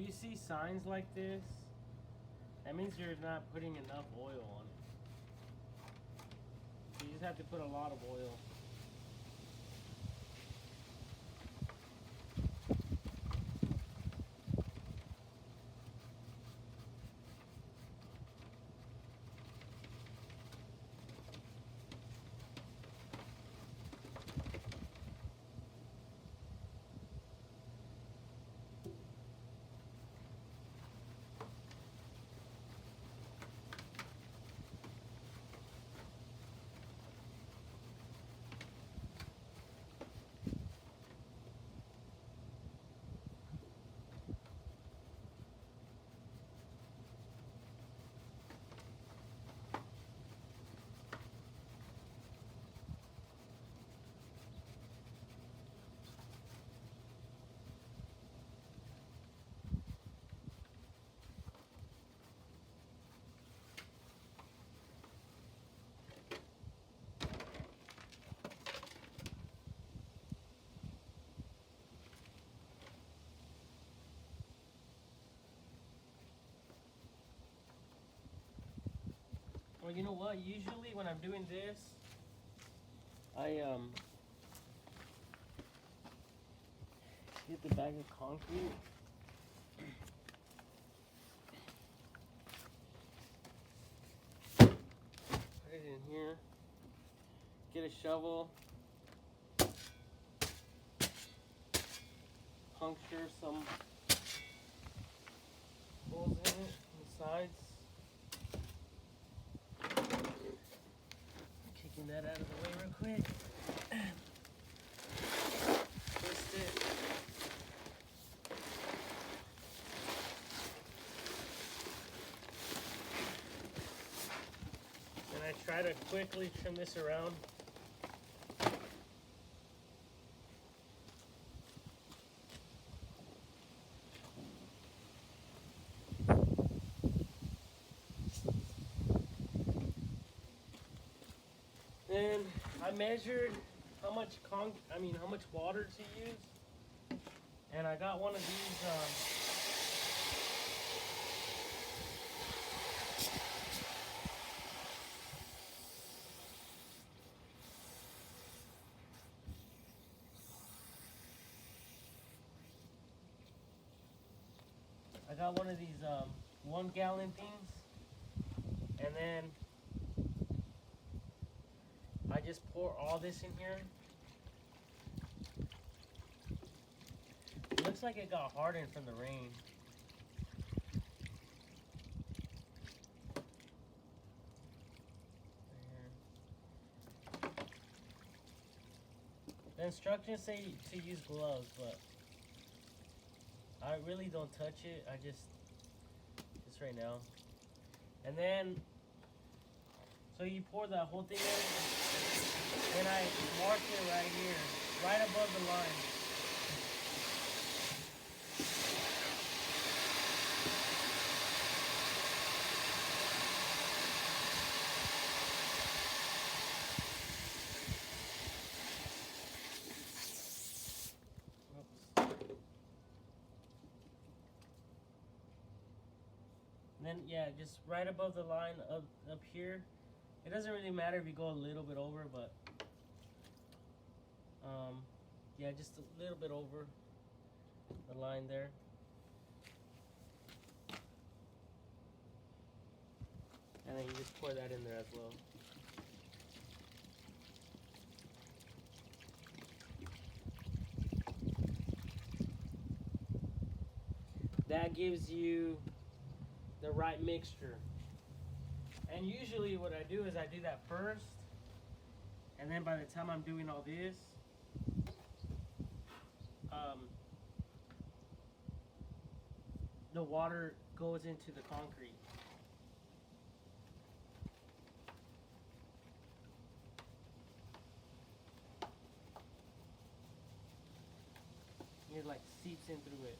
you see signs like this, that means you're not putting enough oil on it. So you just have to put a lot of oil. Well, you know what? Usually when I'm doing this, I get the bag of concrete. Put it in here. Get a shovel. Puncture some holes in it on the sides. Kicking that out of the way real quick. Twist it. And I try to quickly trim this around. And I measured how much how much water to use, and I got one of these. I got one of these 1 gallon things, and then I just pour all this in here. It looks like it got hardened from the rain. The instructions say to use gloves, but I really don't touch it. I just right now. And then, so you pour that whole thing in, and I mark it right here, right above the line. And then, yeah, just right above the line up here. It doesn't really matter if you go a little bit over, but yeah, just a little bit over the line there. And then you just pour that in there as well. That gives you the right mixture. And usually what I do is I do that first, and then by the time I'm doing all this, the water goes into the concrete. It like seeps in through it.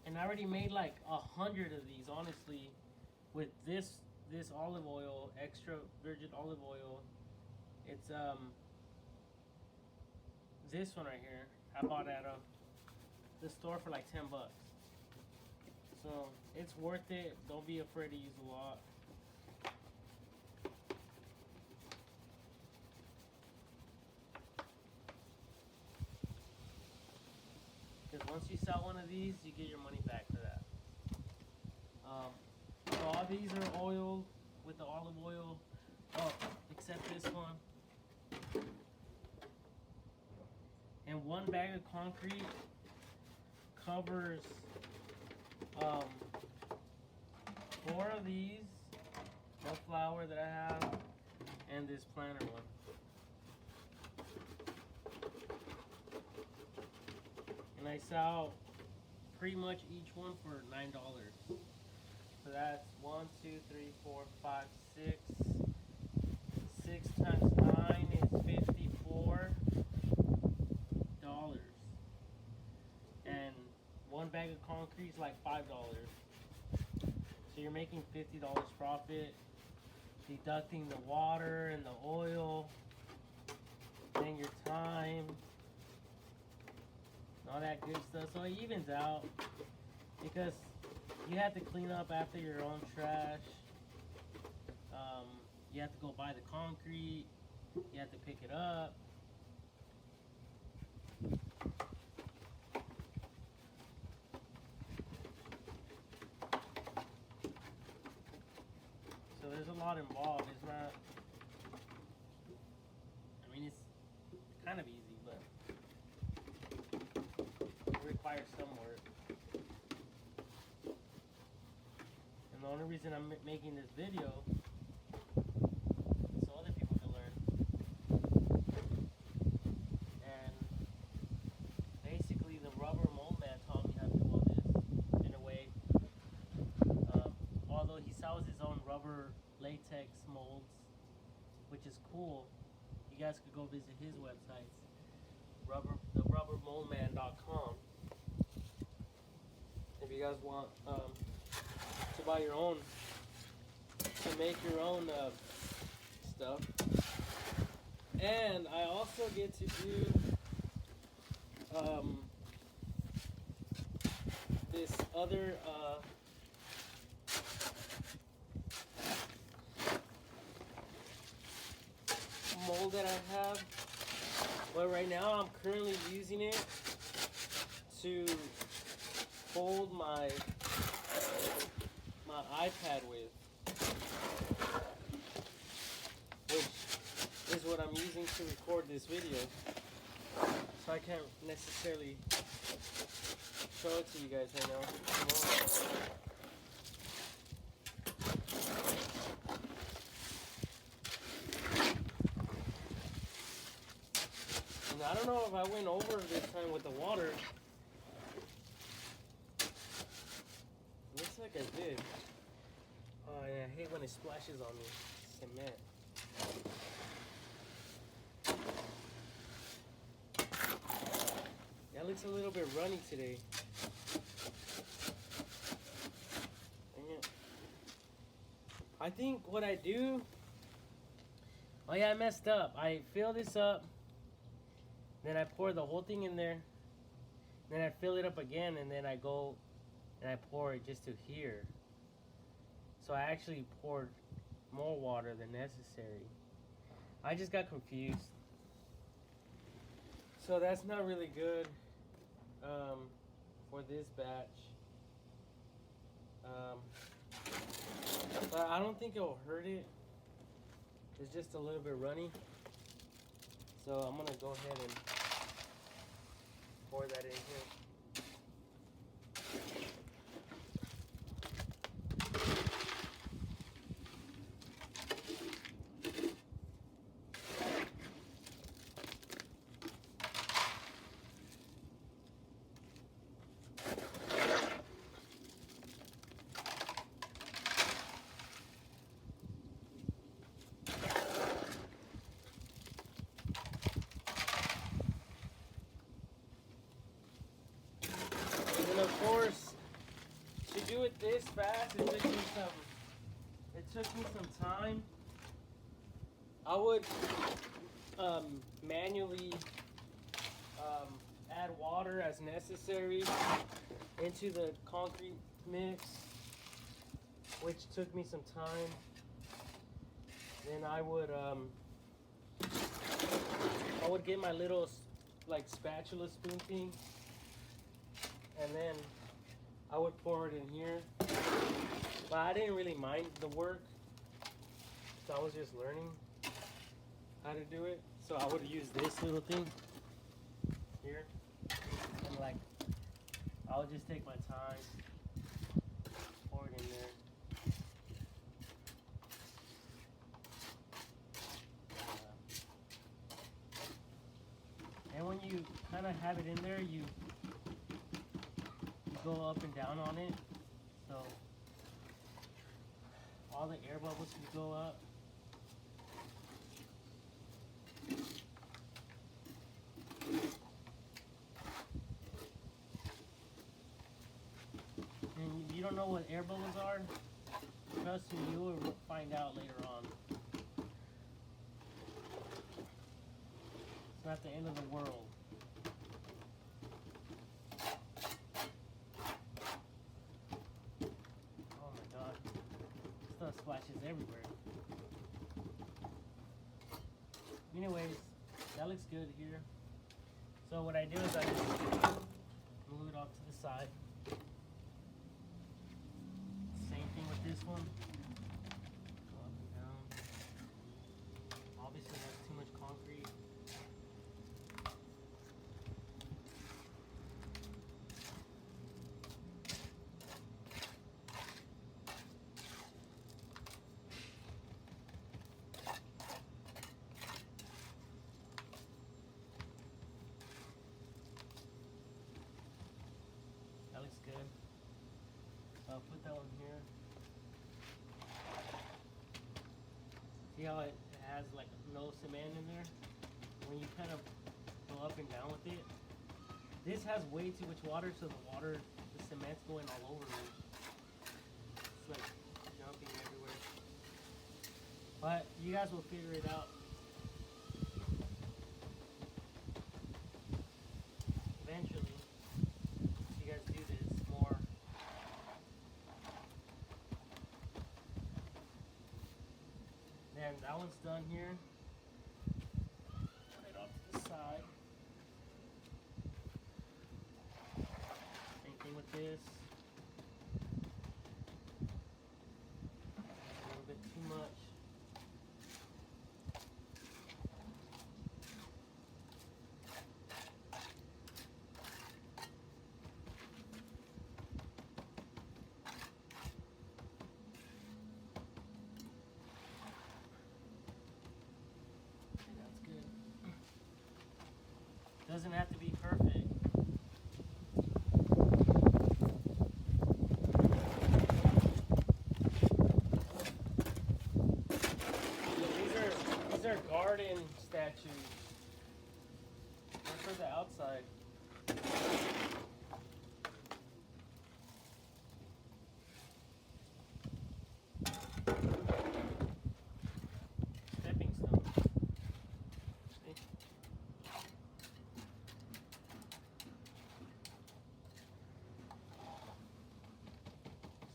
And I already made like 100 of these, honestly, with this olive oil, extra virgin olive oil. It's this one right here. I bought at the store for like $10. So it's worth it. Don't be afraid to use a lot. Because once you sell one of these, you get your money back for that. So all these are oiled with the olive oil, except this one. And one bag of concrete covers 4 of these, the flower that I have, and this planter one. And I sell pretty much each one for $9. So that's 1, 2, 3, 4, 5, 6. 6 times 9 is $54. And one bag of concrete is like $5. So you're making $50 profit, deducting the water and the oil, then your time, and all that good stuff. So it evens out because you have to clean up after your own trash. You have to go buy the concrete. You have to pick it up. So there's a lot involved. It's not, I mean, it's kind of easy, but it requires some work. And the only reason I'm making this video is so other people can learn. And basically the rubber mold man taught me how to do all this in a way. Although he sells his own rubber latex molds, which is cool. You guys could go visit his websites, therubbermoldman.com. If you guys want to buy your own, to make your own stuff. And I also get to do this other mold that I have. Well, right now I'm currently using it to hold my iPad with, which is what I'm using to record this video. So I can't necessarily show it to you guys right now. And I don't know if I went over this time with the water. Looks like I did. Oh, yeah, I hate when it splashes on me. Cement. Yeah, it looks a little bit runny today. Dang it. I think what I do... Oh yeah, I messed up. I fill this up. Then I pour the whole thing in there. Then I fill it up again, and then I go and I pour it just to here. So I actually poured more water than necessary. I just got confused. So that's not really good for this batch. But I don't think it'll hurt it. It's just a little bit runny. So I'm gonna go ahead and pour that in here. this fast. It took me some time. I would manually add water as necessary into the concrete mix, which took me some time. Then I would get my little like spatula spoon thing, and then I would pour it in here. But I didn't really mind the work, so I was just learning how to do it. So I would use this little thing here, and like I would just take my time, pour it in there. And when you kind of have it in there, you go up and down on it, so all the air bubbles will go up. And you don't know what air bubbles are? Trust me, you will find out later on. It's not the end of the world. Oh my god. Stuff splashes everywhere. Anyways, that looks good here. So what I do is I just move it off to the side. Same thing with this one. Go up and down. Obviously there's too much concrete. That looks good. So I'll put that one here. See how it has like no cement in there? When you kind of go up and down with it, this has way too much water, so the cement's going all over me. It's like jumping everywhere. But you guys will figure it out. Eventually, if you guys do this more. Then that one's done here. Put it off to the side. Same thing with this. A little bit too much. Doesn't have to be perfect. These are garden statues. They're for the outside. Stepping stones. See?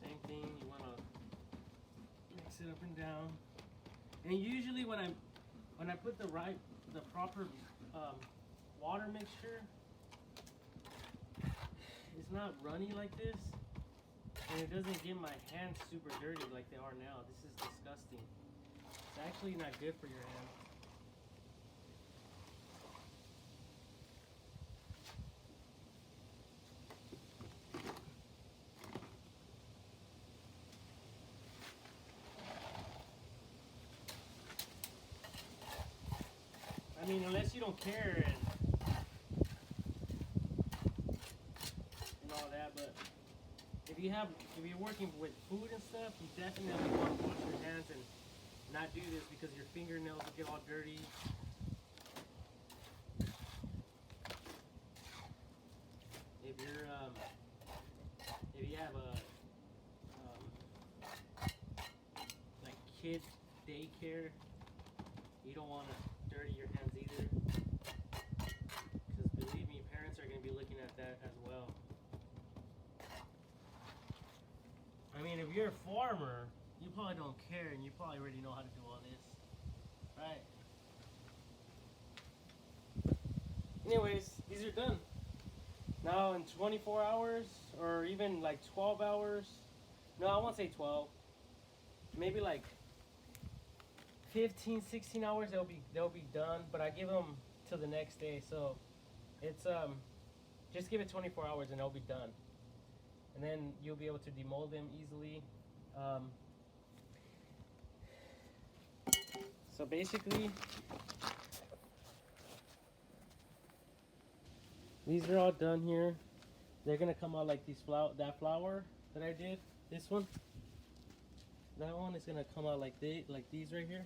Same thing, you want to mix it up and down. And usually when I put the proper water mixture, it's not runny like this, and it doesn't get my hands super dirty like they are now. This is disgusting. It's actually not good for your hands. I mean, unless you don't care and all that, but if you're working with food and stuff, you definitely want to wash your hands and not do this because your fingernails will get all dirty. If you have kid daycare, you don't want to dirty your hands either. Because believe me, parents are going to be looking at that as well. I mean, if you're a farmer, you probably don't care and you probably already know how to do all this. Right? Anyways, these are done. Now in 24 hours or even like 12 hours. No, I won't say 12. Maybe like 15, 16 hours they'll be done, but I give them till the next day. So it's just give it 24 hours and they'll be done. And then you'll be able to demold them easily. So basically, these are all done here. They're gonna come out like that flower that I did. This one. That one is gonna come out like these right here.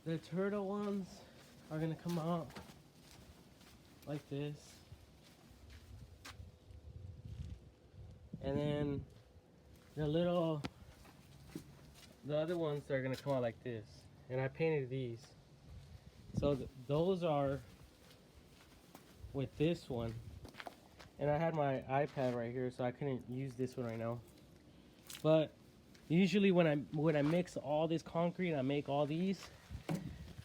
The turtle ones are gonna come out like this. And then the other ones are gonna come out like this. And I painted these. So those are with this one. And I had my iPad right here, so I couldn't use this one right now. But usually when I mix all this concrete and I make all these,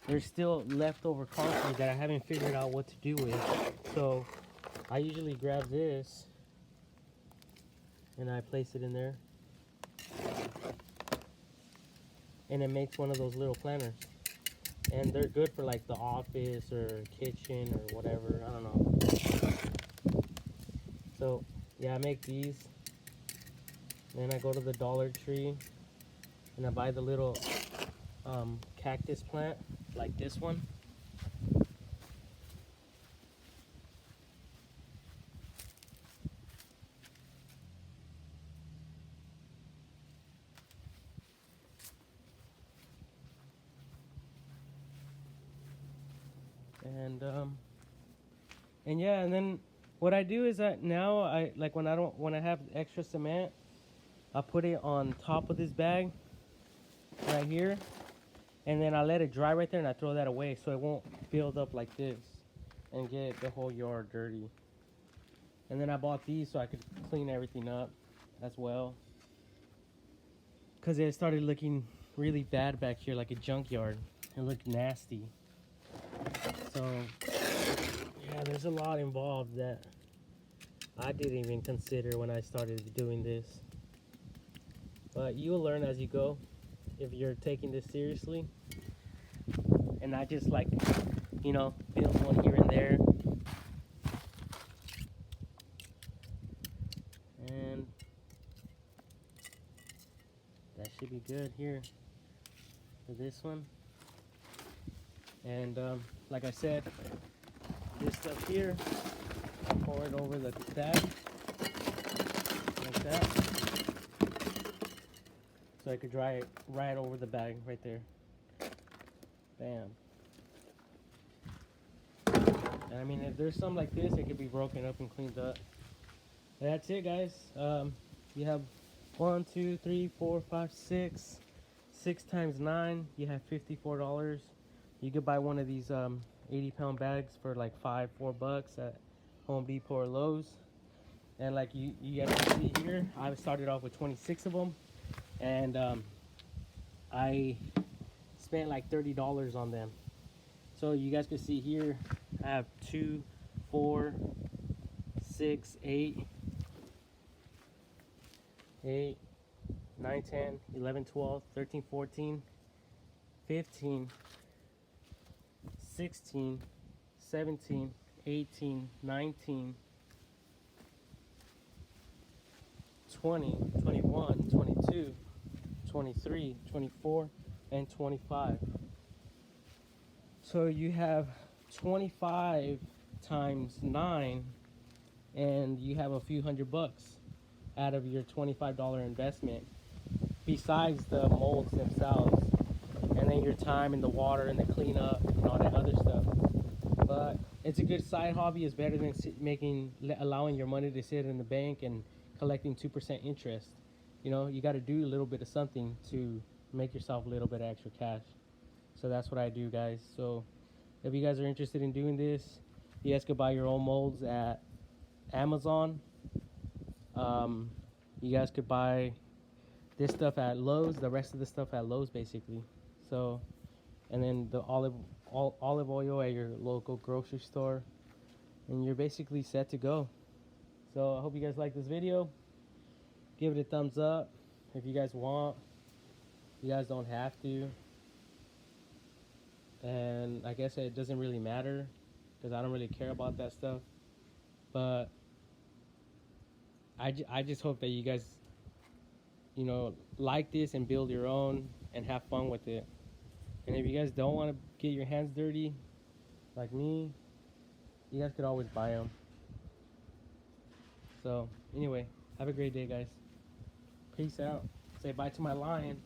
there's still leftover concrete that I haven't figured out what to do with. So I usually grab this and I place it in there. And it makes one of those little planters. And they're good for like the office or kitchen or whatever, I don't know. So yeah, I make these. Then I go to the Dollar Tree and I buy the little cactus plant like this one. And yeah, and then what I do is that now I like when I have extra cement, I put it on top of this bag right here, and then I let it dry right there and I throw that away so it won't build up like this and get the whole yard dirty. And then I bought these so I could clean everything up as well, because it started looking really bad back here, like a junkyard. It looked nasty. So yeah, there's a lot involved that I didn't even consider when I started doing this. But you will learn as you go if you're taking this seriously. And not just like, you know, build one here and there. And that should be good here for this one. And like I said, this stuff here, pour it over the bag like that, so I could dry it right over the bag right there. Bam. And I mean, if there's some like this, it could be broken up and cleaned up. And that's it, guys. You have 1, 2, 3, 4, 5, 6 times 9. You have $54. You could buy one of these 80-pound bags for like $4 at Home Depot or Lowe's. And like you guys can see here, I started off with 26 of them, and I spent like $30 on them. So you guys can see here, I have 2, 4, 6, 8, 9, 10, 11, 12, 13, 14, 15, 16, 17, 18, 19, 20, 21, 22, 23, 24, and 25. So you have 25 times 9, and you have a few $100 out of your $25 investment, besides the molds themselves, and then your time and the water and the cleanup and all that other stuff. But it's a good side hobby. It's better than allowing your money to sit in the bank and collecting 2% interest. you know, you got to do a little bit of something to make yourself a little bit of extra cash. So that's what I do, guys. So if you guys are interested in doing this, you guys could buy your own molds at Amazon. You guys could buy this stuff at Lowe's, the rest of the stuff at Lowe's, basically. So, and then the olive oil at your local grocery store, and you're basically set to go. So I hope you guys like this video. Give it a thumbs up if you guys want. You guys don't have to. And I guess it doesn't really matter because I don't really care about that stuff. But I just hope that you guys, you know, like this and build your own and have fun with it. And if you guys don't want to get your hands dirty like me, you guys could always buy them. So anyway, have a great day, guys. Peace out. Say bye to my lion.